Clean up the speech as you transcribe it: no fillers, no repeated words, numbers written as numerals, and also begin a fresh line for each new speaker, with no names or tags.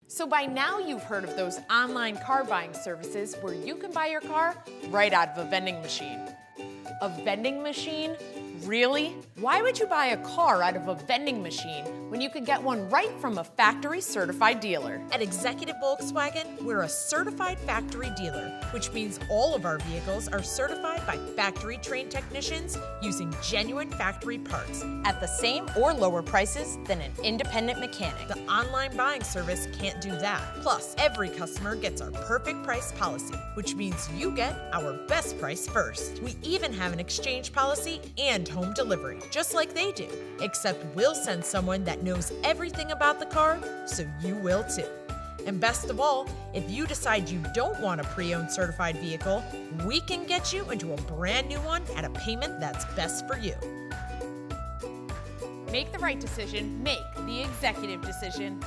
So by now you've heard of those online car buying services where you can buy your car right out of a vending machine. A vending machine? Really? Why would you buy a car out of a vending machine when you could get one right from a factory certified dealer?
At Executive Volkswagen, we're a certified factory dealer, which means all of our vehicles are certified by factory-trained technicians using genuine factory parts
at the same or lower prices than an independent mechanic.
The online buying service can't do that. Plus, every customer gets our perfect price policy, which means you get our best price first. We even have an exchange policy and home delivery, just like they do, except we'll send someone that knows everything about the car, so you will too. And best of all, if you decide you don't want a pre-owned certified vehicle, we can get you into a brand new one at a payment that's best for you.
Make the right decision, make the executive decision.